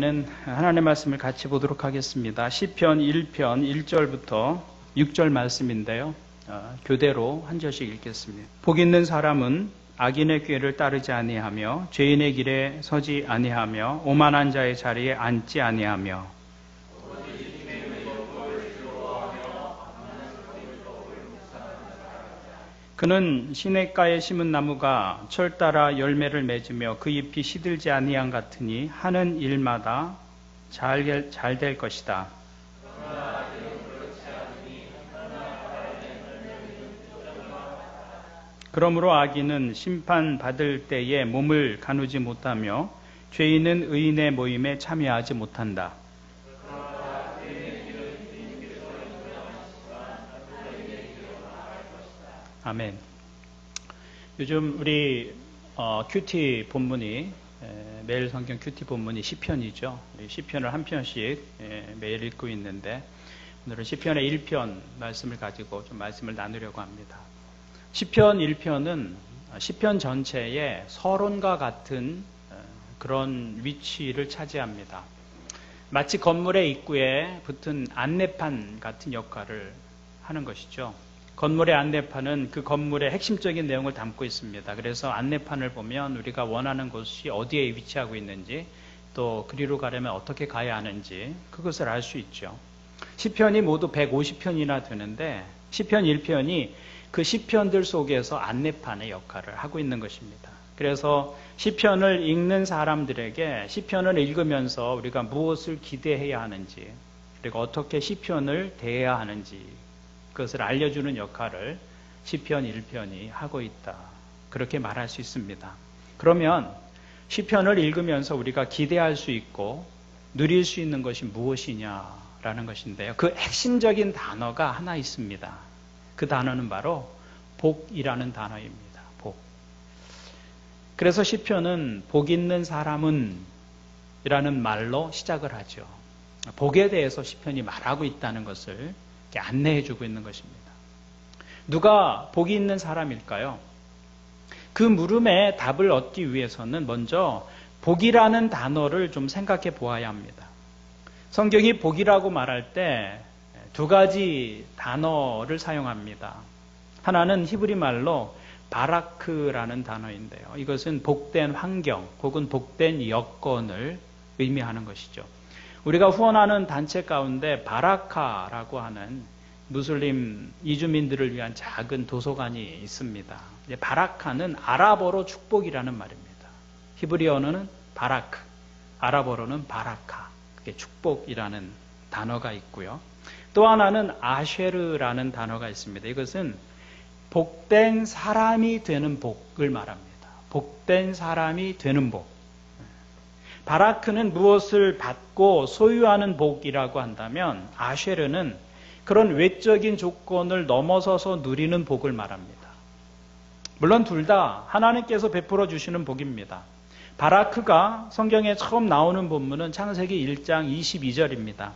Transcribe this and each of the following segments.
하나님의 말씀을 같이 보도록 하겠습니다. 시편 1편 1절부터 6절 말씀인데요. 교대로 한 절씩 읽겠습니다. 복 있는 사람은 악인의 꾀를 따르지 아니하며 죄인의 길에 서지 아니하며 오만한 자의 자리에 앉지 아니하며 그는 시냇가에 심은 나무가 철 따라 열매를 맺으며 그 잎이 시들지 아니한 같으니 하는 일마다 잘 될 것이다. 그러므로 악인은 심판받을 때에 몸을 가누지 못하며 죄인은 의인의 모임에 참여하지 못한다. 아멘. 요즘 우리 큐티 본문이 매일 성경 큐티 본문이 시편이죠. 시편을 한 편씩 매일 읽고 있는데 오늘은 시편의 1편 말씀을 가지고 좀 말씀을 나누려고 합니다. 시편 1편은 시편 전체의 서론과 같은 그런 위치를 차지합니다. 마치 건물의 입구에 붙은 안내판 같은 역할을 하는 것이죠. 건물의 안내판은 그 건물의 핵심적인 내용을 담고 있습니다. 그래서 안내판을 보면 우리가 원하는 곳이 어디에 위치하고 있는지 또 그리로 가려면 어떻게 가야 하는지 그것을 알 수 있죠. 시편이 모두 150편이나 되는데 시편 1편이 그 시편들 속에서 안내판의 역할을 하고 있는 것입니다. 그래서 시편을 읽는 사람들에게 시편을 읽으면서 우리가 무엇을 기대해야 하는지 그리고 어떻게 시편을 대해야 하는지 그것을 알려주는 역할을 시편 1편이 하고 있다. 그렇게 말할 수 있습니다. 그러면 시편을 읽으면서 우리가 기대할 수 있고 누릴 수 있는 것이 무엇이냐라는 것인데요. 그 핵심적인 단어가 하나 있습니다. 그 단어는 바로 복이라는 단어입니다. 복. 그래서 시편은 복 있는 사람은 이라는 말로 시작을 하죠. 복에 대해서 시편이 말하고 있다는 것을 안내해 주고 있는 것입니다. 누가 복이 있는 사람일까요? 그 물음에 답을 얻기 위해서는 먼저 복이라는 단어를 좀 생각해 보아야 합니다. 성경이 복이라고 말할 때 두 가지 단어를 사용합니다. 하나는 히브리 말로 바라크라는 단어인데요. 이것은 복된 환경 혹은 복된 여건을 의미하는 것이죠. 우리가 후원하는 단체 가운데 바라카라고 하는 무슬림 이주민들을 위한 작은 도서관이 있습니다. 바라카는 아랍어로 축복이라는 말입니다. 히브리어는 바라크, 아랍어로는 바라카, 그게 축복이라는 단어가 있고요. 또 하나는 아쉐르라는 단어가 있습니다. 이것은 복된 사람이 되는 복을 말합니다. 복된 사람이 되는 복. 바라크는 무엇을 받고 소유하는 복이라고 한다면 아쉐르는 그런 외적인 조건을 넘어서서 누리는 복을 말합니다. 물론 둘 다 하나님께서 베풀어 주시는 복입니다. 바라크가 성경에 처음 나오는 본문은 창세기 1장 22절입니다.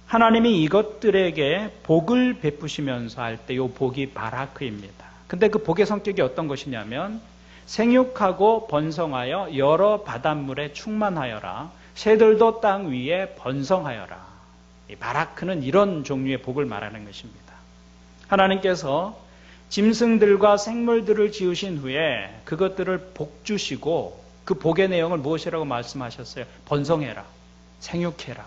하나님이 이것들에게 복을 베푸시면서 할 때 이 복이 바라크입니다. 근데 그 복의 성격이 어떤 것이냐면 생육하고 번성하여 여러 바닷물에 충만하여라. 새들도 땅 위에 번성하여라. 이 바라크는 이런 종류의 복을 말하는 것입니다. 하나님께서 짐승들과 생물들을 지으신 후에 그것들을 복 주시고 그 복의 내용을 무엇이라고 말씀하셨어요? 번성해라. 생육해라.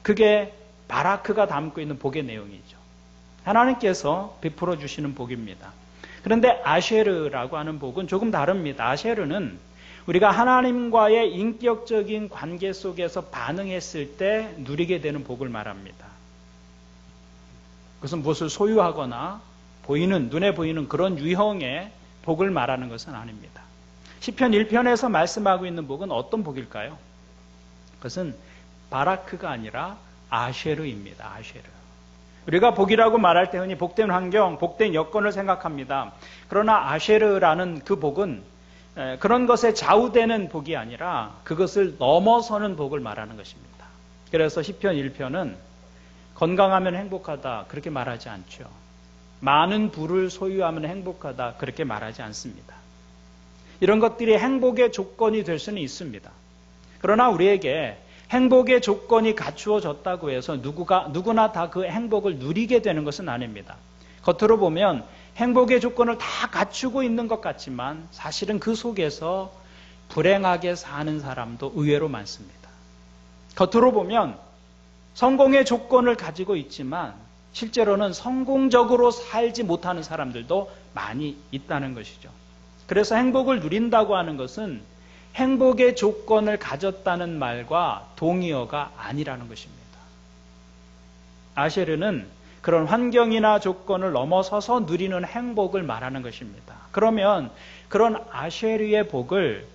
그게 바라크가 담고 있는 복의 내용이죠. 하나님께서 베풀어 주시는 복입니다. 그런데 아쉐르라고 하는 복은 조금 다릅니다. 아쉐르는 우리가 하나님과의 인격적인 관계 속에서 반응했을 때 누리게 되는 복을 말합니다. 그것은 무엇을 소유하거나 눈에 보이는 그런 유형의 복을 말하는 것은 아닙니다. 시편 1편에서 말씀하고 있는 복은 어떤 복일까요? 그것은 바라크가 아니라 아쉐르입니다. 아쉐르. 우리가 복이라고 말할 때 흔히 복된 환경, 복된 여건을 생각합니다. 그러나 아쉐르라는 그 복은 그런 것에 좌우되는 복이 아니라 그것을 넘어서는 복을 말하는 것입니다. 그래서 시편 1편은 건강하면 행복하다 그렇게 말하지 않죠. 많은 부를 소유하면 행복하다 그렇게 말하지 않습니다. 이런 것들이 행복의 조건이 될 수는 있습니다. 그러나 우리에게 행복의 조건이 갖추어졌다고 해서 누구나 다 그 행복을 누리게 되는 것은 아닙니다. 겉으로 보면 행복의 조건을 다 갖추고 있는 것 같지만 사실은 그 속에서 불행하게 사는 사람도 의외로 많습니다. 겉으로 보면 성공의 조건을 가지고 있지만 실제로는 성공적으로 살지 못하는 사람들도 많이 있다는 것이죠. 그래서 행복을 누린다고 하는 것은 행복의 조건을 가졌다는 말과 동의어가 아니라는 것입니다. 아쉐르는 그런 환경이나 조건을 넘어서서 누리는 행복을 말하는 것입니다. 그러면 그런 아쉐르의 복을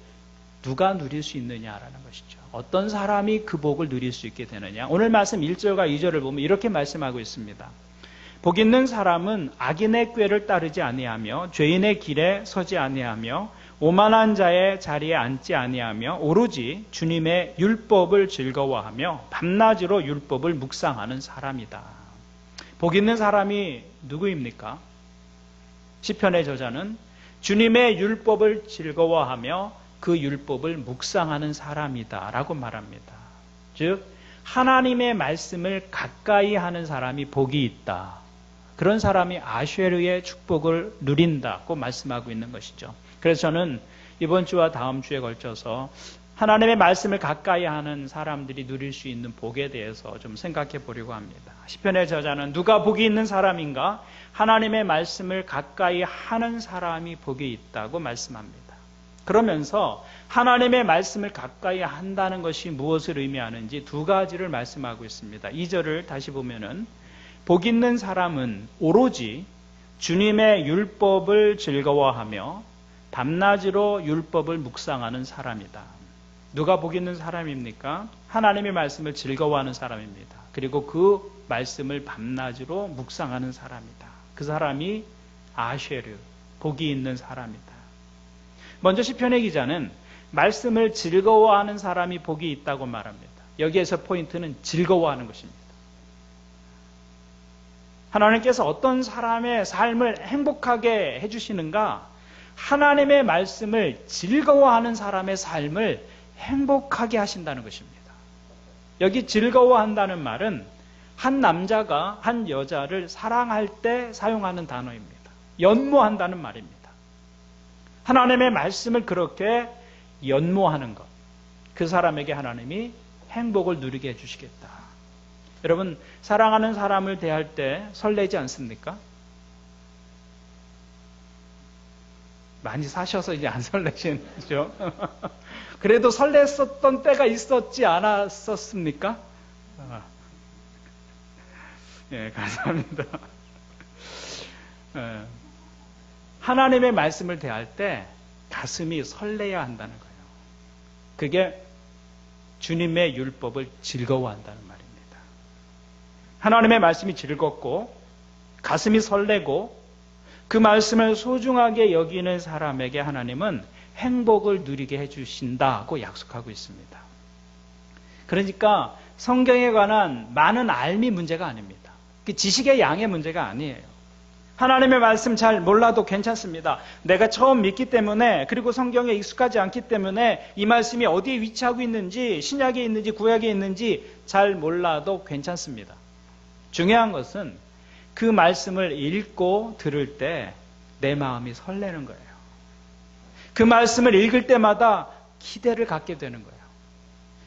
누가 누릴 수 있느냐라는 것이죠. 어떤 사람이 그 복을 누릴 수 있게 되느냐. 오늘 말씀 1절과 2절을 보면 이렇게 말씀하고 있습니다. 복 있는 사람은 악인의 꾀를 따르지 아니하며 죄인의 길에 서지 아니하며 오만한 자의 자리에 앉지 아니하며 오로지 주님의 율법을 즐거워하며 밤낮으로 율법을 묵상하는 사람이다. 복 있는 사람이 누구입니까? 시편의 저자는 주님의 율법을 즐거워하며 그 율법을 묵상하는 사람이다 라고 말합니다. 즉 하나님의 말씀을 가까이 하는 사람이 복이 있다. 그런 사람이 아쉐르의 축복을 누린다고 말씀하고 있는 것이죠. 그래서 저는 이번 주와 다음 주에 걸쳐서 하나님의 말씀을 가까이 하는 사람들이 누릴 수 있는 복에 대해서 좀 생각해 보려고 합니다. 시편의 저자는 누가 복이 있는 사람인가? 하나님의 말씀을 가까이 하는 사람이 복이 있다고 말씀합니다. 그러면서 하나님의 말씀을 가까이 한다는 것이 무엇을 의미하는지 두 가지를 말씀하고 있습니다. 2절을 다시 보면은 복 있는 사람은 오로지 주님의 율법을 즐거워하며 밤낮으로 율법을 묵상하는 사람이다. 누가 복 있는 사람입니까? 하나님의 말씀을 즐거워하는 사람입니다. 그리고 그 말씀을 밤낮으로 묵상하는 사람이다. 그 사람이 아쉐르, 복이 있는 사람이다. 먼저 시편의 기자는 말씀을 즐거워하는 사람이 복이 있다고 말합니다. 여기에서 포인트는 즐거워하는 것입니다. 하나님께서 어떤 사람의 삶을 행복하게 해주시는가? 하나님의 말씀을 즐거워하는 사람의 삶을 행복하게 하신다는 것입니다. 여기 즐거워한다는 말은 한 남자가 한 여자를 사랑할 때 사용하는 단어입니다. 연모한다는 말입니다. 하나님의 말씀을 그렇게 연모하는 것, 그 사람에게 하나님이 행복을 누리게 해주시겠다. 여러분, 사랑하는 사람을 대할 때 설레지 않습니까? 많이 사셔서 이제 안 설레시죠? 그래도 설렜었던 때가 있었지 않았었습니까? 예, 감사합니다. 하나님의 말씀을 대할 때 가슴이 설레야 한다는 거예요. 그게 주님의 율법을 즐거워한다는 말입니다. 하나님의 말씀이 즐겁고 가슴이 설레고 그 말씀을 소중하게 여기는 사람에게 하나님은 행복을 누리게 해주신다고 약속하고 있습니다. 그러니까 성경에 관한 많은 알미 문제가 아닙니다. 지식의 양의 문제가 아니에요. 하나님의 말씀 잘 몰라도 괜찮습니다. 내가 처음 믿기 때문에, 그리고 성경에 익숙하지 않기 때문에 이 말씀이 어디에 위치하고 있는지, 신약에 있는지 구약에 있는지 잘 몰라도 괜찮습니다. 중요한 것은 그 말씀을 읽고 들을 때 내 마음이 설레는 거예요. 그 말씀을 읽을 때마다 기대를 갖게 되는 거예요.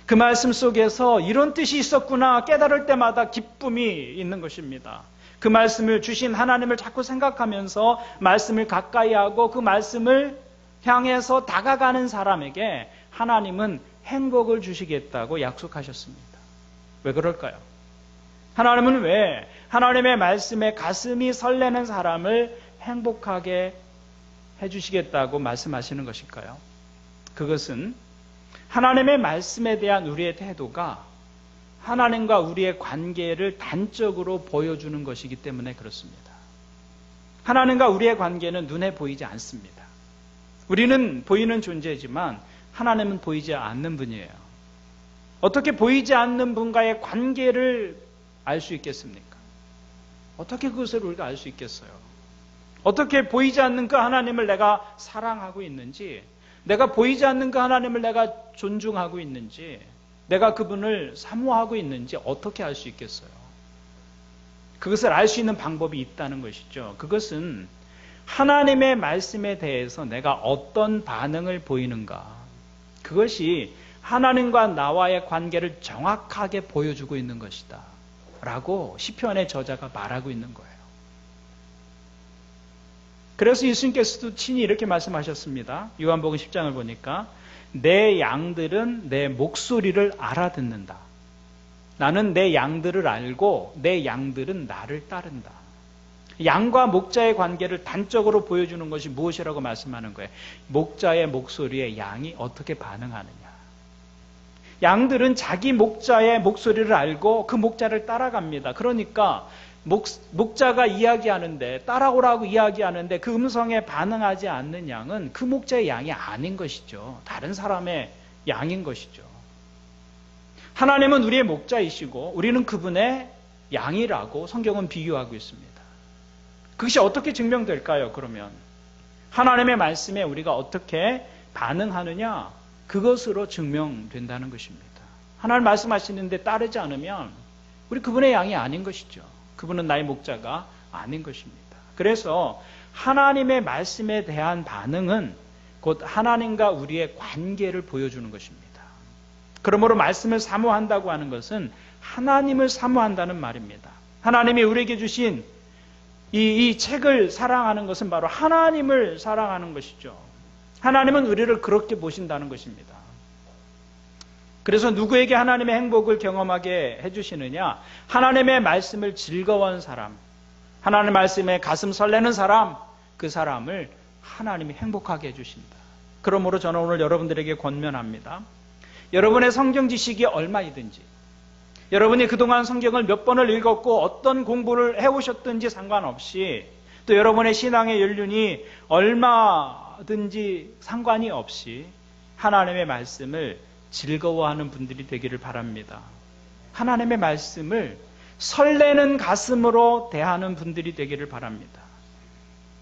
그 말씀 속에서 이런 뜻이 있었구나 깨달을 때마다 기쁨이 있는 것입니다. 그 말씀을 주신 하나님을 자꾸 생각하면서 말씀을 가까이 하고 그 말씀을 향해서 다가가는 사람에게 하나님은 행복을 주시겠다고 약속하셨습니다. 왜 그럴까요? 하나님은 왜 하나님의 말씀에 가슴이 설레는 사람을 행복하게 해주시겠다고 말씀하시는 것일까요? 그것은 하나님의 말씀에 대한 우리의 태도가 하나님과 우리의 관계를 단적으로 보여주는 것이기 때문에 그렇습니다. 하나님과 우리의 관계는 눈에 보이지 않습니다. 우리는 보이는 존재지만 하나님은 보이지 않는 분이에요. 어떻게 보이지 않는 분과의 관계를 알 수 있겠습니까? 어떻게 그것을 우리가 알 수 있겠어요? 어떻게 보이지 않는 그 하나님을 내가 사랑하고 있는지, 내가 보이지 않는 그 하나님을 내가 존중하고 있는지, 내가 그분을 사모하고 있는지 어떻게 알 수 있겠어요? 그것을 알 수 있는 방법이 있다는 것이죠. 그것은 하나님의 말씀에 대해서 내가 어떤 반응을 보이는가, 그것이 하나님과 나와의 관계를 정확하게 보여주고 있는 것이다 라고 시편의 저자가 말하고 있는 거예요. 그래서 예수님께서도 친히 이렇게 말씀하셨습니다. 요한복음 10장을 보니까 내 양들은 내 목소리를 알아듣는다. 나는 내 양들을 알고 내 양들은 나를 따른다. 양과 목자의 관계를 단적으로 보여주는 것이 무엇이라고 말씀하는 거예요? 목자의 목소리에 양이 어떻게 반응하느냐. 양들은 자기 목자의 목소리를 알고 그 목자를 따라갑니다. 그러니까 목자가 이야기하는데, 따라오라고 이야기하는데 그 음성에 반응하지 않는 양은 그 목자의 양이 아닌 것이죠. 다른 사람의 양인 것이죠. 하나님은 우리의 목자이시고 우리는 그분의 양이라고 성경은 비유하고 있습니다. 그것이 어떻게 증명될까요? 그러면 하나님의 말씀에 우리가 어떻게 반응하느냐, 그것으로 증명된다는 것입니다. 하나님 말씀하시는데 따르지 않으면 우리 그분의 양이 아닌 것이죠. 그분은 나의 목자가 아닌 것입니다. 그래서 하나님의 말씀에 대한 반응은 곧 하나님과 우리의 관계를 보여주는 것입니다. 그러므로 말씀을 사모한다고 하는 것은 하나님을 사모한다는 말입니다. 하나님이 우리에게 주신 이 책을 사랑하는 것은 바로 하나님을 사랑하는 것이죠. 하나님은 우리를 그렇게 보신다는 것입니다. 그래서 누구에게 하나님의 행복을 경험하게 해주시느냐? 하나님의 말씀을 즐거워하는 사람, 하나님의 말씀에 가슴 설레는 사람, 그 사람을 하나님이 행복하게 해주신다. 그러므로 저는 오늘 여러분들에게 권면합니다. 여러분의 성경 지식이 얼마이든지, 여러분이 그동안 성경을 몇 번을 읽었고 어떤 공부를 해오셨든지 상관없이, 또 여러분의 신앙의 연륜이 얼마든지 상관이 없이 하나님의 말씀을 즐거워하는 분들이 되기를 바랍니다. 하나님의 말씀을 설레는 가슴으로 대하는 분들이 되기를 바랍니다.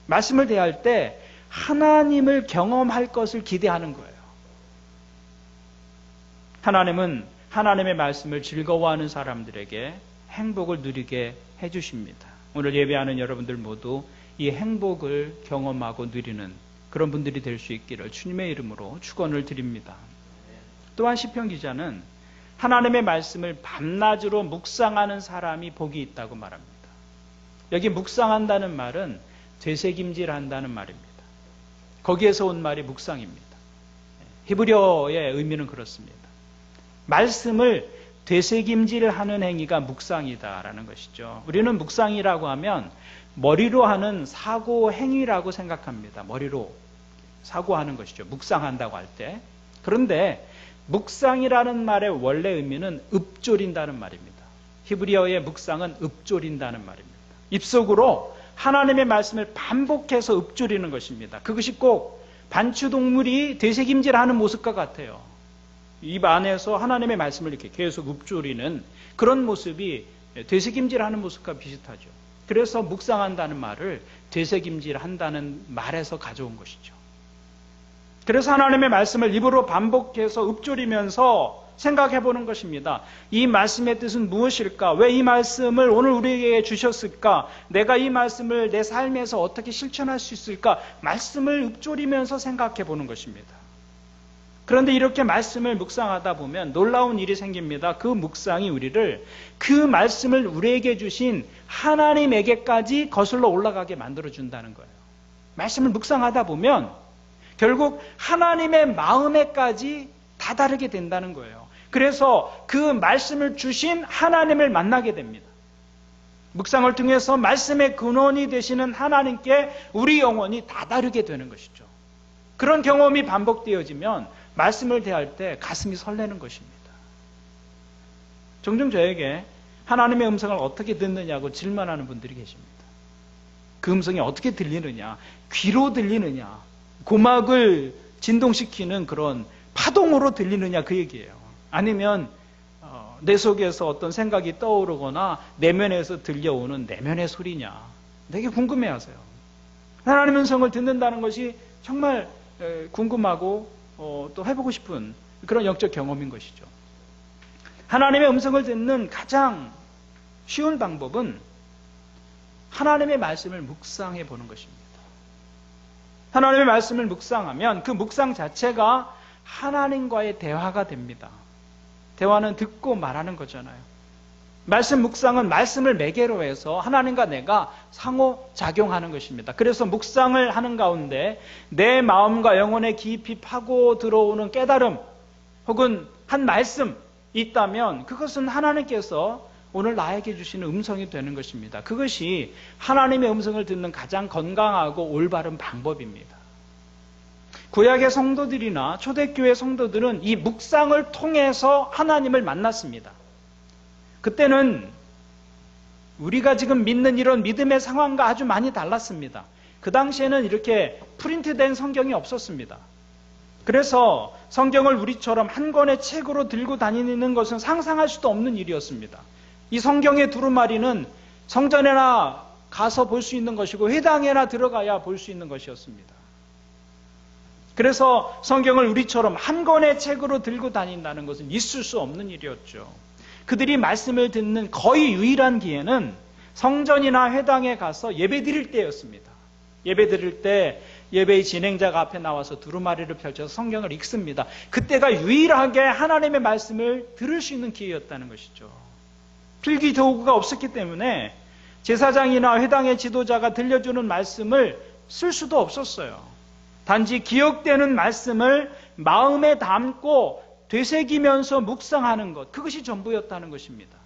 말씀을 대할 때 하나님을 경험할 것을 기대하는 거예요. 하나님은 하나님의 말씀을 즐거워하는 사람들에게 행복을 누리게 해주십니다. 오늘 예배하는 여러분들 모두 이 행복을 경험하고 누리는 그런 분들이 될 수 있기를 주님의 이름으로 축원을 드립니다. 또한 시편 기자는 하나님의 말씀을 밤낮으로 묵상하는 사람이 복이 있다고 말합니다. 여기 묵상한다는 말은 되새김질한다는 말입니다. 거기에서 온 말이 묵상입니다. 히브리어의 의미는 그렇습니다. 말씀을 되새김질하는 행위가 묵상이다라는 것이죠. 우리는 묵상이라고 하면 머리로 하는 사고 행위라고 생각합니다. 머리로 사고하는 것이죠. 묵상한다고 할 때. 그런데 묵상이라는 말의 원래 의미는 읊조린다는 말입니다. 히브리어의 묵상은 읊조린다는 말입니다. 입속으로 하나님의 말씀을 반복해서 읊조리는 것입니다. 그것이 꼭 반추동물이 되새김질하는 모습과 같아요. 입 안에서 하나님의 말씀을 이렇게 계속 읊조리는 그런 모습이 되새김질하는 모습과 비슷하죠. 그래서 묵상한다는 말을 되새김질한다는 말에서 가져온 것이죠. 그래서 하나님의 말씀을 입으로 반복해서 읊조리면서 생각해 보는 것입니다. 이 말씀의 뜻은 무엇일까? 왜 이 말씀을 오늘 우리에게 주셨을까? 내가 이 말씀을 내 삶에서 어떻게 실천할 수 있을까? 말씀을 읊조리면서 생각해 보는 것입니다. 그런데 이렇게 말씀을 묵상하다 보면 놀라운 일이 생깁니다. 그 묵상이 우리를 그 말씀을 우리에게 주신 하나님에게까지 거슬러 올라가게 만들어준다는 거예요. 말씀을 묵상하다 보면 결국 하나님의 마음에까지 다다르게 된다는 거예요. 그래서 그 말씀을 주신 하나님을 만나게 됩니다. 묵상을 통해서 말씀의 근원이 되시는 하나님께 우리 영혼이 다다르게 되는 것이죠. 그런 경험이 반복되어지면 말씀을 대할 때 가슴이 설레는 것입니다. 종종 저에게 하나님의 음성을 어떻게 듣느냐고 질문하는 분들이 계십니다. 그 음성이 어떻게 들리느냐? 귀로 들리느냐? 고막을 진동시키는 그런 파동으로 들리느냐 그 얘기예요. 아니면 내 속에서 어떤 생각이 떠오르거나 내면에서 들려오는 내면의 소리냐? 되게 궁금해하세요. 하나님의 음성을 듣는다는 것이 정말 궁금하고 또 해보고 싶은 그런 영적 경험인 것이죠. 하나님의 음성을 듣는 가장 쉬운 방법은 하나님의 말씀을 묵상해 보는 것입니다. 하나님의 말씀을 묵상하면 그 묵상 자체가 하나님과의 대화가 됩니다. 대화는 듣고 말하는 거잖아요. 말씀 묵상은 말씀을 매개로 해서 하나님과 내가 상호작용하는 것입니다. 그래서 묵상을 하는 가운데 내 마음과 영혼에 깊이 파고 들어오는 깨달음 혹은 한 말씀 있다면 그것은 하나님께서 오늘 나에게 주시는 음성이 되는 것입니다. 그것이 하나님의 음성을 듣는 가장 건강하고 올바른 방법입니다. 구약의 성도들이나 초대교회 성도들은 이 묵상을 통해서 하나님을 만났습니다. 그때는 우리가 지금 믿는 이런 믿음의 상황과 아주 많이 달랐습니다. 그 당시에는 이렇게 프린트된 성경이 없었습니다. 그래서 성경을 우리처럼 한 권의 책으로 들고 다니는 것은 상상할 수도 없는 일이었습니다. 이 성경의 두루마리는 성전에나 가서 볼 수 있는 것이고 회당에나 들어가야 볼 수 있는 것이었습니다. 그래서 성경을 우리처럼 한 권의 책으로 들고 다닌다는 것은 있을 수 없는 일이었죠. 그들이 말씀을 듣는 거의 유일한 기회는 성전이나 회당에 가서 예배 드릴 때였습니다. 예배 드릴 때 예배의 진행자가 앞에 나와서 두루마리를 펼쳐서 성경을 읽습니다. 그때가 유일하게 하나님의 말씀을 들을 수 있는 기회였다는 것이죠. 필기 도구가 없었기 때문에 제사장이나 회당의 지도자가 들려주는 말씀을 쓸 수도 없었어요. 단지 기억되는 말씀을 마음에 담고 되새기면서 묵상하는 것, 그것이 전부였다는 것입니다.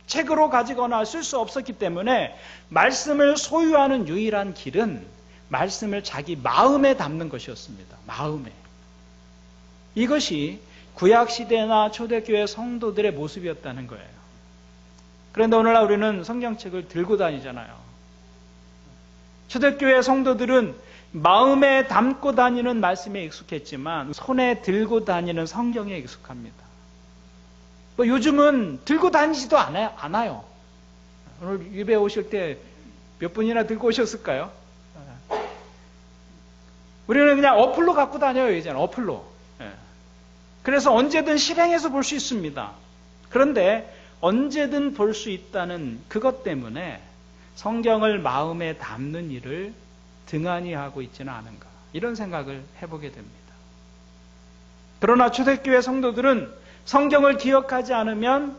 책으로 가지거나 쓸 수 없었기 때문에 말씀을 소유하는 유일한 길은 말씀을 자기 마음에 담는 것이었습니다. 마음에. 이것이 구약시대나 초대교회 성도들의 모습이었다는 거예요. 그런데 오늘날 우리는 성경책을 들고 다니잖아요. 초대교회 성도들은 마음에 담고 다니는 말씀에 익숙했지만 손에 들고 다니는 성경에 익숙합니다. 요즘은 들고 다니지도 않아요. 오늘 예배 오실 때 몇 분이나 들고 오셨을까요? 우리는 그냥 어플로 갖고 다녀요, 이제는 어플로. 그래서 언제든 실행해서 볼 수 있습니다. 그런데 언제든 볼 수 있다는 그것 때문에 성경을 마음에 담는 일을 등한히 하고 있지는 않은가, 이런 생각을 해보게 됩니다. 그러나 초대교회 성도들은 성경을 기억하지 않으면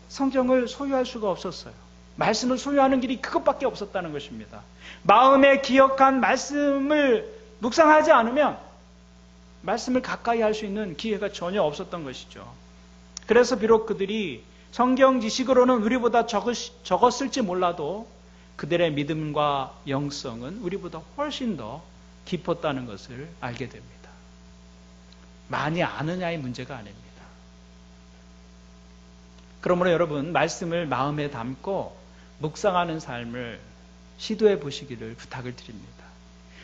성경을 소유할 수가 없었어요. 말씀을 소유하는 길이 그것밖에 없었다는 것입니다. 마음에 기억한 말씀을 묵상하지 않으면 말씀을 가까이 할 수 있는 기회가 전혀 없었던 것이죠. 그래서 비록 그들이 성경 지식으로는 우리보다 적었을지 몰라도 그들의 믿음과 영성은 우리보다 훨씬 더 깊었다는 것을 알게 됩니다. 많이 아느냐의 문제가 아닙니다. 그러므로 여러분, 말씀을 마음에 담고 묵상하는 삶을 시도해 보시기를 부탁을 드립니다.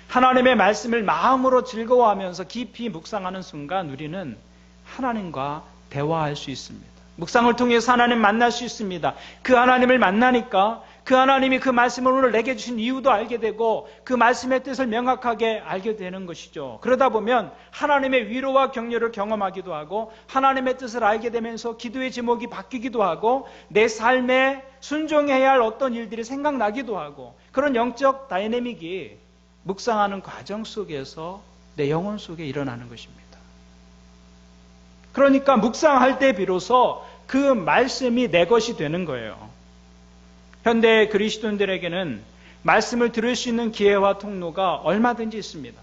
하나님의 말씀을 마음으로 즐거워하면서 깊이 묵상하는 순간 우리는 하나님과 대화할 수 있습니다. 묵상을 통해서 하나님 만날 수 있습니다. 그 하나님을 만나니까 그 하나님이 그 말씀을 오늘 내게 주신 이유도 알게 되고 그 말씀의 뜻을 명확하게 알게 되는 것이죠. 그러다 보면 하나님의 위로와 격려를 경험하기도 하고 하나님의 뜻을 알게 되면서 기도의 제목이 바뀌기도 하고 내 삶에 순종해야 할 어떤 일들이 생각나기도 하고 그런 영적 다이내믹이 묵상하는 과정 속에서 내 영혼 속에 일어나는 것입니다. 그러니까 묵상할 때 비로소 그 말씀이 내 것이 되는 거예요. 현대 그리스도인들에게는 말씀을 들을 수 있는 기회와 통로가 얼마든지 있습니다.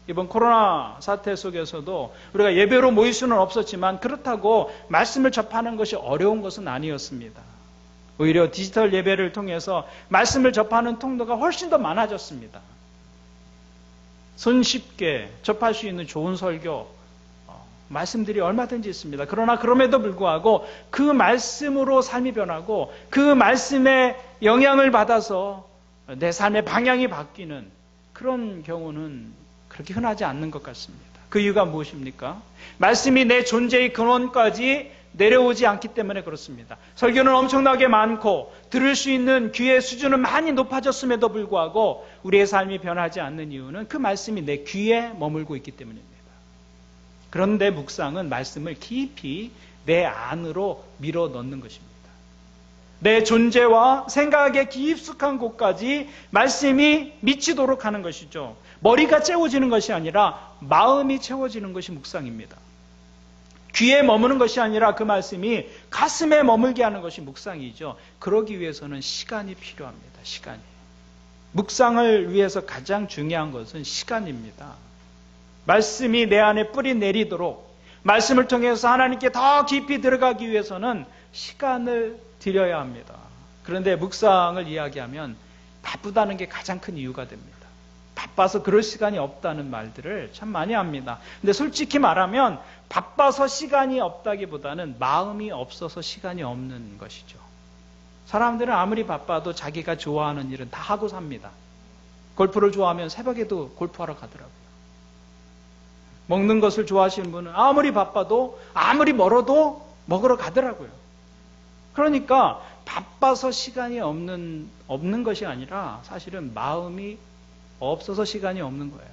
이번 코로나 사태 속에서도 우리가 예배로 모일 수는 없었지만 그렇다고 말씀을 접하는 것이 어려운 것은 아니었습니다. 오히려 디지털 예배를 통해서 말씀을 접하는 통로가 훨씬 더 많아졌습니다. 손쉽게 접할 수 있는 좋은 설교, 말씀들이 얼마든지 있습니다. 그러나 그럼에도 불구하고 그 말씀으로 삶이 변하고 그 말씀에 영향을 받아서 내 삶의 방향이 바뀌는 그런 경우는 그렇게 흔하지 않는 것 같습니다. 그 이유가 무엇입니까? 말씀이 내 존재의 근원까지 내려오지 않기 때문에 그렇습니다. 설교는 엄청나게 많고 들을 수 있는 귀의 수준은 많이 높아졌음에도 불구하고 우리의 삶이 변하지 않는 이유는 그 말씀이 내 귀에 머물고 있기 때문입니다. 그런데 묵상은 말씀을 깊이 내 안으로 밀어 넣는 것입니다. 내 존재와 생각의 깊숙한 곳까지 말씀이 미치도록 하는 것이죠. 머리가 채워지는 것이 아니라 마음이 채워지는 것이 묵상입니다. 귀에 머무는 것이 아니라 그 말씀이 가슴에 머물게 하는 것이 묵상이죠. 그러기 위해서는 시간이 필요합니다. 시간이. 묵상을 위해서 가장 중요한 것은 시간입니다. 말씀이 내 안에 뿌리 내리도록 말씀을 통해서 하나님께 더 깊이 들어가기 위해서는 시간을 들여야 합니다. 그런데 묵상을 이야기하면 바쁘다는 게 가장 큰 이유가 됩니다. 바빠서 그럴 시간이 없다는 말들을 참 많이 합니다. 근데 솔직히 말하면 바빠서 시간이 없다기보다는 마음이 없어서 시간이 없는 것이죠. 사람들은 아무리 바빠도 자기가 좋아하는 일은 다 하고 삽니다. 골프를 좋아하면 새벽에도 골프하러 가더라고요. 먹는 것을 좋아하시는 분은 아무리 바빠도 아무리 멀어도 먹으러 가더라고요. 그러니까 바빠서 시간이 없는 것이 아니라 사실은 마음이 없어서 시간이 없는 거예요.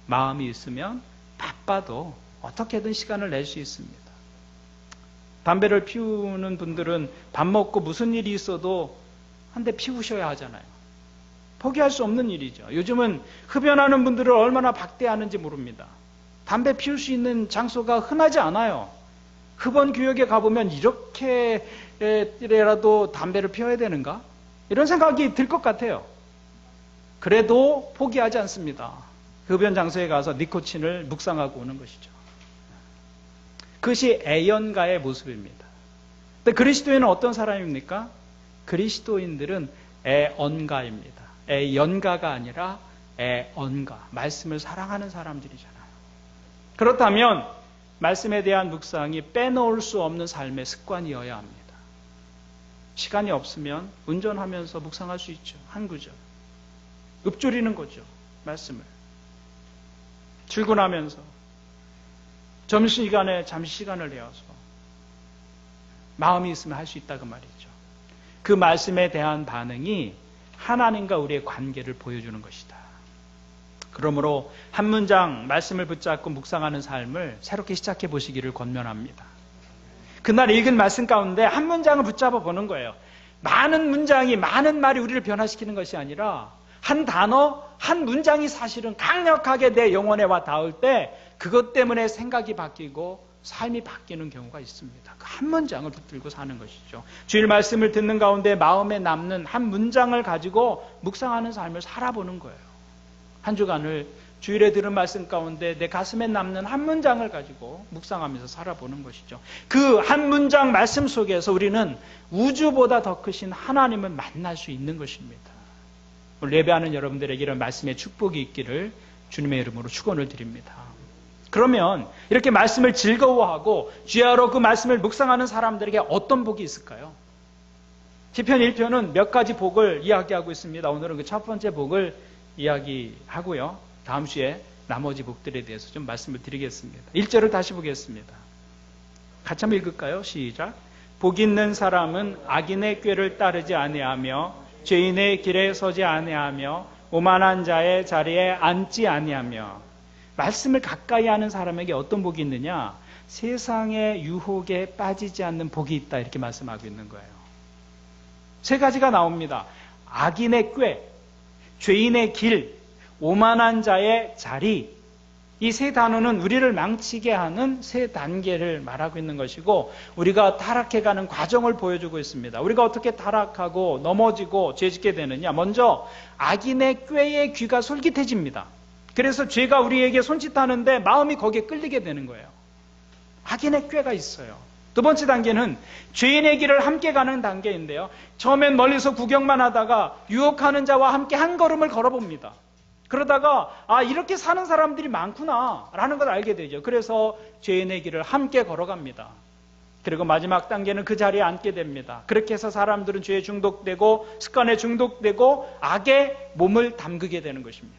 마음이 있으면 바빠도 어떻게든 시간을 낼 수 있습니다. 담배를 피우는 분들은 밥 먹고 무슨 일이 있어도 한 대 피우셔야 하잖아요. 포기할 수 없는 일이죠. 요즘은 흡연하는 분들을 얼마나 박대하는지 모릅니다. 담배 피울 수 있는 장소가 흔하지 않아요. 흡연 구역에 가보면 이렇게라도 담배를 피워야 되는가? 이런 생각이 들 것 같아요. 그래도 포기하지 않습니다. 흡연 장소에 가서 니코틴을 묵상하고 오는 것이죠. 그것이 애연가의 모습입니다. 근데 그리스도인은 어떤 사람입니까? 그리스도인들은 애언가입니다. 애연가가 아니라 애언가. 말씀을 사랑하는 사람들이잖아요. 그렇다면 말씀에 대한 묵상이 빼놓을 수 없는 삶의 습관이어야 합니다. 시간이 없으면 운전하면서 묵상할 수 있죠. 한 구절. 읊조리는 거죠. 말씀을. 출근하면서 점심시간에 잠시 시간을 내어서 마음이 있으면 할 수 있다 그 말이죠. 그 말씀에 대한 반응이 하나님과 우리의 관계를 보여주는 것이다. 그러므로 한 문장 말씀을 붙잡고 묵상하는 삶을 새롭게 시작해 보시기를 권면합니다. 그날 읽은 말씀 가운데 한 문장을 붙잡아 보는 거예요. 많은 문장이, 많은 말이 우리를 변화시키는 것이 아니라 한 단어, 한 문장이 사실은 강력하게 내 영혼에 와 닿을 때 그것 때문에 생각이 바뀌고 삶이 바뀌는 경우가 있습니다. 그 한 문장을 붙들고 사는 것이죠. 주일 말씀을 듣는 가운데 마음에 남는 한 문장을 가지고 묵상하는 삶을 살아보는 거예요. 한 주간을 주일에 들은 말씀 가운데 내 가슴에 남는 한 문장을 가지고 묵상하면서 살아보는 것이죠. 그 한 문장 말씀 속에서 우리는 우주보다 더 크신 하나님을 만날 수 있는 것입니다. 오늘 예배하는 여러분들에게 이런 말씀의 축복이 있기를 주님의 이름으로 축원을 드립니다. 그러면 이렇게 말씀을 즐거워하고 주야로 그 말씀을 묵상하는 사람들에게 어떤 복이 있을까요? 시편 1편은 몇 가지 복을 이야기하고 있습니다. 오늘은 그 첫 번째 복을 이야기하고요. 다음 주에 나머지 복들에 대해서 좀 말씀을 드리겠습니다. 1절을 다시 보겠습니다. 같이 한번 읽을까요? 시작. 복 있는 사람은 악인의 꾀를 따르지 아니하며 죄인의 길에 서지 아니하며 오만한 자의 자리에 앉지 아니하며. 말씀을 가까이 하는 사람에게 어떤 복이 있느냐? 세상의 유혹에 빠지지 않는 복이 있다 이렇게 말씀하고 있는 거예요. 세 가지가 나옵니다. 악인의 꾀, 죄인의 길, 오만한 자의 자리. 이 세 단어는 우리를 망치게 하는 세 단계를 말하고 있는 것이고 우리가 타락해가는 과정을 보여주고 있습니다. 우리가 어떻게 타락하고 넘어지고 죄짓게 되느냐. 먼저 악인의 꾀의 귀가 솔깃해집니다. 그래서 죄가 우리에게 손짓하는데 마음이 거기에 끌리게 되는 거예요. 악인의 꾀가 있어요. 두 번째 단계는 죄인의 길을 함께 가는 단계인데요. 처음엔 멀리서 구경만 하다가 유혹하는 자와 함께 한 걸음을 걸어봅니다. 그러다가 이렇게 사는 사람들이 많구나 라는 걸 알게 되죠. 그래서 죄인의 길을 함께 걸어갑니다. 그리고 마지막 단계는 그 자리에 앉게 됩니다. 그렇게 해서 사람들은 죄에 중독되고 습관에 중독되고 악에 몸을 담그게 되는 것입니다.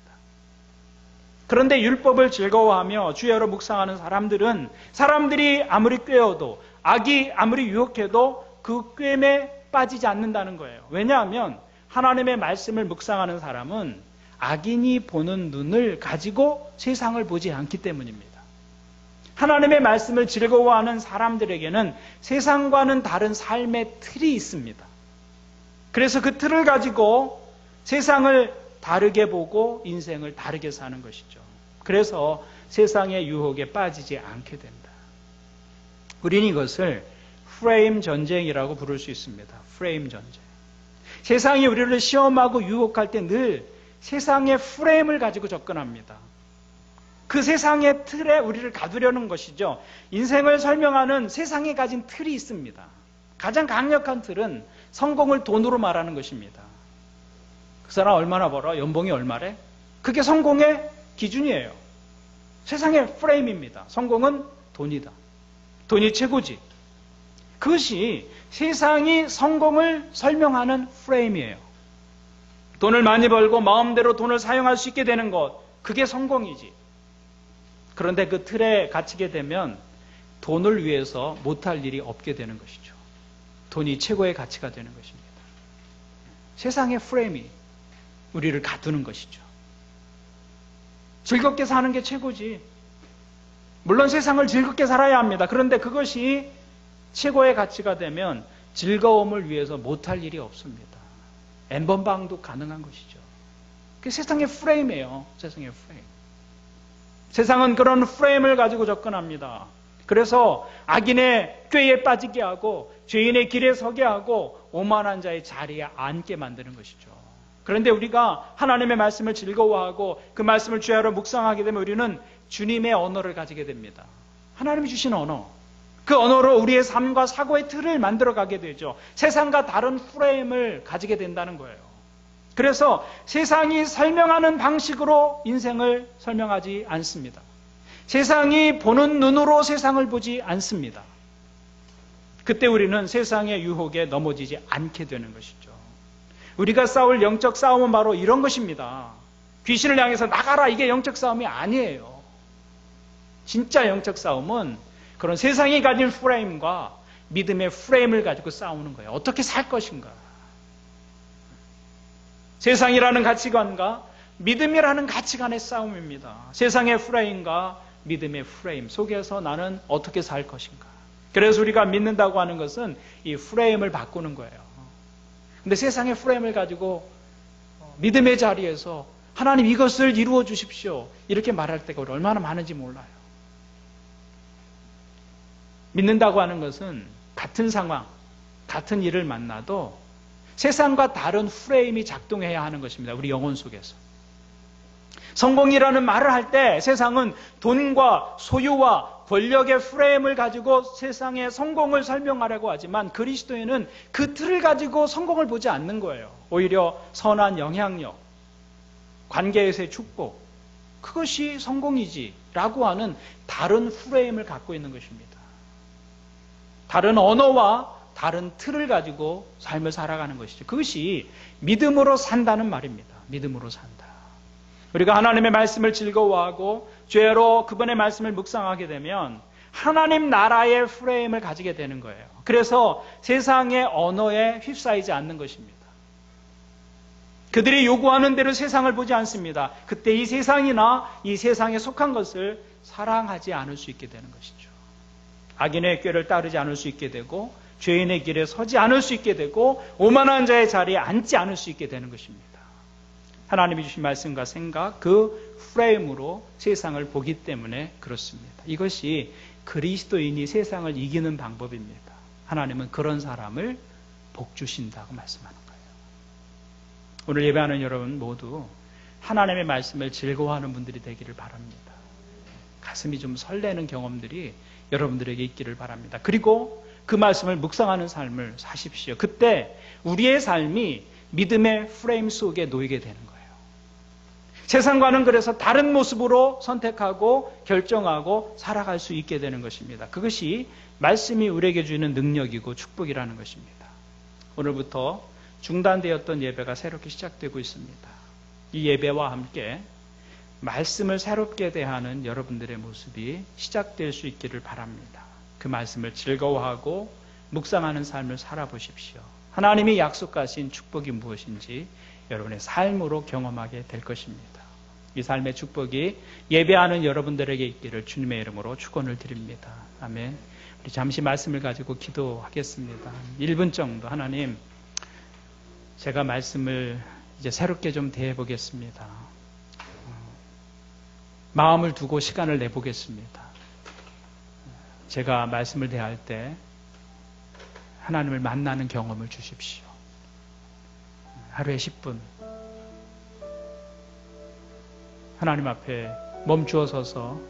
그런데 율법을 즐거워하며 주야로 묵상하는 사람들은 사람들이 아무리 꾀어도 악이 아무리 유혹해도 그 꾀임에 빠지지 않는다는 거예요. 왜냐하면 하나님의 말씀을 묵상하는 사람은 악인이 보는 눈을 가지고 세상을 보지 않기 때문입니다. 하나님의 말씀을 즐거워하는 사람들에게는 세상과는 다른 삶의 틀이 있습니다. 그래서 그 틀을 가지고 세상을 다르게 보고 인생을 다르게 사는 것이죠. 그래서 세상의 유혹에 빠지지 않게 된다. 우리는 이것을 프레임 전쟁이라고 부를 수 있습니다. 프레임 전쟁. 세상이 우리를 시험하고 유혹할 때 늘 세상의 프레임을 가지고 접근합니다. 그 세상의 틀에 우리를 가두려는 것이죠. 인생을 설명하는 세상에 가진 틀이 있습니다. 가장 강력한 틀은 성공을 돈으로 말하는 것입니다. 그 사람 얼마나 벌어? 연봉이 얼마래? 그게 성공의 기준이에요. 세상의 프레임입니다. 성공은 돈이다. 돈이 최고지. 그것이 세상이 성공을 설명하는 프레임이에요. 돈을 많이 벌고 마음대로 돈을 사용할 수 있게 되는 것, 그게 성공이지. 그런데 그 틀에 갇히게 되면 돈을 위해서 못할 일이 없게 되는 것이죠. 돈이 최고의 가치가 되는 것입니다. 세상의 프레임이 우리를 가두는 것이죠. 즐겁게 사는 게 최고지. 물론 세상을 즐겁게 살아야 합니다. 그런데 그것이 최고의 가치가 되면 즐거움을 위해서 못할 일이 없습니다. N번방도 가능한 것이죠. 그게 세상의 프레임이에요. 세상의 프레임. 세상은 그런 프레임을 가지고 접근합니다. 그래서 악인의 꾀에 빠지게 하고 죄인의 길에 서게 하고 오만한 자의 자리에 앉게 만드는 것이죠. 그런데 우리가 하나님의 말씀을 즐거워하고 그 말씀을 주야로 묵상하게 되면 우리는 주님의 언어를 가지게 됩니다. 하나님이 주신 언어. 그 언어로 우리의 삶과 사고의 틀을 만들어가게 되죠. 세상과 다른 프레임을 가지게 된다는 거예요. 그래서 세상이 설명하는 방식으로 인생을 설명하지 않습니다. 세상이 보는 눈으로 세상을 보지 않습니다. 그때 우리는 세상의 유혹에 넘어지지 않게 되는 것이죠. 우리가 싸울 영적 싸움은 바로 이런 것입니다. 귀신을 향해서 나가라, 이게 영적 싸움이 아니에요. 진짜 영적 싸움은 그런 세상이 가진 프레임과 믿음의 프레임을 가지고 싸우는 거예요. 어떻게 살 것인가. 세상이라는 가치관과 믿음이라는 가치관의 싸움입니다. 세상의 프레임과 믿음의 프레임 속에서 나는 어떻게 살 것인가. 그래서 우리가 믿는다고 하는 것은 이 프레임을 바꾸는 거예요. 근데 세상의 프레임을 가지고 믿음의 자리에서 하나님 이것을 이루어 주십시오, 이렇게 말할 때가 얼마나 많은지 몰라요. 믿는다고 하는 것은 같은 상황, 같은 일을 만나도 세상과 다른 프레임이 작동해야 하는 것입니다. 우리 영혼 속에서. 성공이라는 말을 할 때 세상은 돈과 소유와 권력의 프레임을 가지고 세상의 성공을 설명하려고 하지만 그리스도인은 그 틀을 가지고 성공을 보지 않는 거예요. 오히려 선한 영향력, 관계에서의 축복, 그것이 성공이지 라고 하는 다른 프레임을 갖고 있는 것입니다. 다른 언어와 다른 틀을 가지고 삶을 살아가는 것이죠. 그것이 믿음으로 산다는 말입니다. 믿음으로 산다. 우리가 하나님의 말씀을 즐거워하고 죄로 그분의 말씀을 묵상하게 되면 하나님 나라의 프레임을 가지게 되는 거예요. 그래서 세상의 언어에 휩싸이지 않는 것입니다. 그들이 요구하는 대로 세상을 보지 않습니다. 그때 이 세상이나 이 세상에 속한 것을 사랑하지 않을 수 있게 되는 것이죠. 악인의 꾀를 따르지 않을 수 있게 되고 죄인의 길에 서지 않을 수 있게 되고 오만한 자의 자리에 앉지 않을 수 있게 되는 것입니다. 하나님이 주신 말씀과 생각, 그 프레임으로 세상을 보기 때문에 그렇습니다. 이것이 그리스도인이 세상을 이기는 방법입니다. 하나님은 그런 사람을 복 주신다고 말씀하는 거예요. 오늘 예배하는 여러분 모두 하나님의 말씀을 즐거워하는 분들이 되기를 바랍니다. 가슴이 좀 설레는 경험들이 여러분들에게 있기를 바랍니다. 그리고 그 말씀을 묵상하는 삶을 사십시오. 그때 우리의 삶이 믿음의 프레임 속에 놓이게 되는 거예요. 세상과는 그래서 다른 모습으로 선택하고 결정하고 살아갈 수 있게 되는 것입니다. 그것이 말씀이 우리에게 주는 능력이고 축복이라는 것입니다. 오늘부터 중단되었던 예배가 새롭게 시작되고 있습니다. 이 예배와 함께 말씀을 새롭게 대하는 여러분들의 모습이 시작될 수 있기를 바랍니다. 그 말씀을 즐거워하고 묵상하는 삶을 살아보십시오. 하나님이 약속하신 축복이 무엇인지 여러분의 삶으로 경험하게 될 것입니다. 이 삶의 축복이 예배하는 여러분들에게 있기를 주님의 이름으로 축원을 드립니다. 아멘. 우리 잠시 말씀을 가지고 기도하겠습니다. 1분 정도. 하나님, 제가 말씀을 이제 새롭게 좀 대해보겠습니다. 마음을 두고 시간을 내보겠습니다. 제가 말씀을 대할 때 하나님을 만나는 경험을 주십시오. 하루에 10분 하나님 앞에 멈추어 서서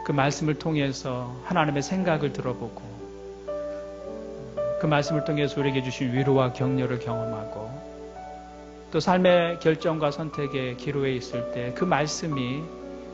그 말씀을 통해서 하나님의 생각을 들어보고 그 말씀을 통해서 우리에게 주신 위로와 격려를 경험하고 또 삶의 결정과 선택의 기로에 있을 때 그 말씀이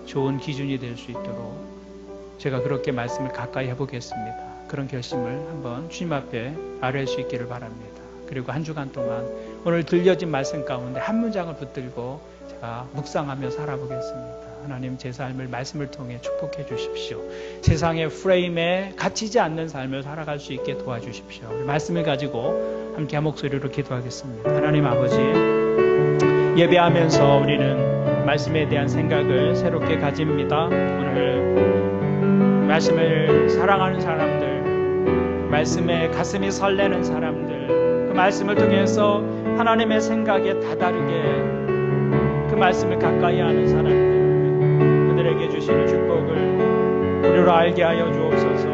좋은 기준이 될 수 있도록 제가 그렇게 말씀을 가까이 해보겠습니다. 그런 결심을 한번 주님 앞에 아뢰할 수 있기를 바랍니다. 그리고 한 주간 동안 오늘 들려진 말씀 가운데 한 문장을 붙들고 제가 묵상하며 살아보겠습니다. 하나님, 제 삶을 말씀을 통해 축복해 주십시오. 세상의 프레임에 갇히지 않는 삶을 살아갈 수 있게 도와주십시오. 우리 말씀을 가지고 함께 한 목소리로 기도하겠습니다. 하나님 아버지, 예배하면서 우리는 말씀에 대한 생각을 새롭게 가집니다. 오늘 말씀을 사랑하는 사람들, 말씀에 가슴이 설레는 사람들, 그 말씀을 통해서 하나님의 생각에 다다르게 그 말씀을 가까이 하는 사람들, 그들에게 주시는 축복을 우리로 알게 하여 주옵소서.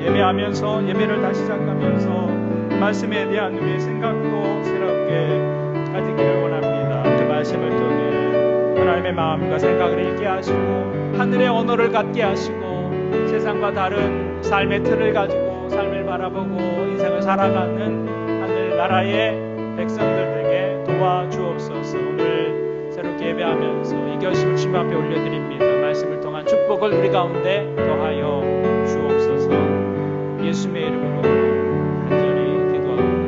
예배하면서, 예배를 다시 시작하면서 말씀에 대한 우리의 생각도 새롭게 가지기를 원합니다. 그 말씀을 통해 하나님의 마음과 생각을 읽게 하시고 하늘의 언어를 갖게 하시고 세상과 다른 삶의 틀을 가지고 삶을 바라보고 인생을 살아가는 하늘나라의 백성들에게 도와주옵소서. 오늘 새롭게 예배하면서 이 결심을 주님 앞에 올려드립니다. 말씀을 통한 축복을 우리 가운데 더하여 주옵소서. 예수님의 이름으로 간절히 기도합니다.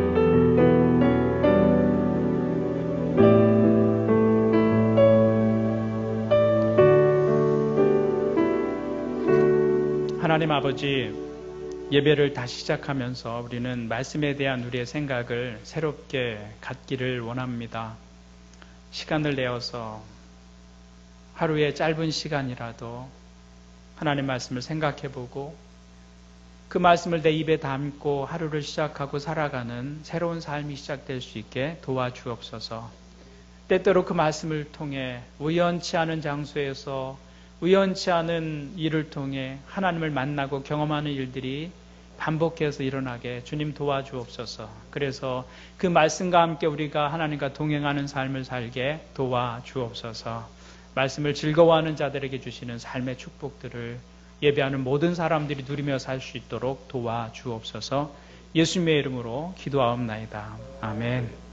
하나님 아버지, 예배를 다시 시작하면서 우리는 말씀에 대한 우리의 생각을 새롭게 갖기를 원합니다. 시간을 내어서 하루의 짧은 시간이라도 하나님 말씀을 생각해보고 그 말씀을 내 입에 담고 하루를 시작하고 살아가는 새로운 삶이 시작될 수 있게 도와주옵소서. 때때로 그 말씀을 통해 우연치 않은 장소에서 우연치 않은 일을 통해 하나님을 만나고 경험하는 일들이 반복해서 일어나게 주님 도와주옵소서. 그래서 그 말씀과 함께 우리가 하나님과 동행하는 삶을 살게 도와주옵소서. 말씀을 즐거워하는 자들에게 주시는 삶의 축복들을 예배하는 모든 사람들이 누리며 살 수 있도록 도와주옵소서. 예수님의 이름으로 기도하옵나이다. 아멘.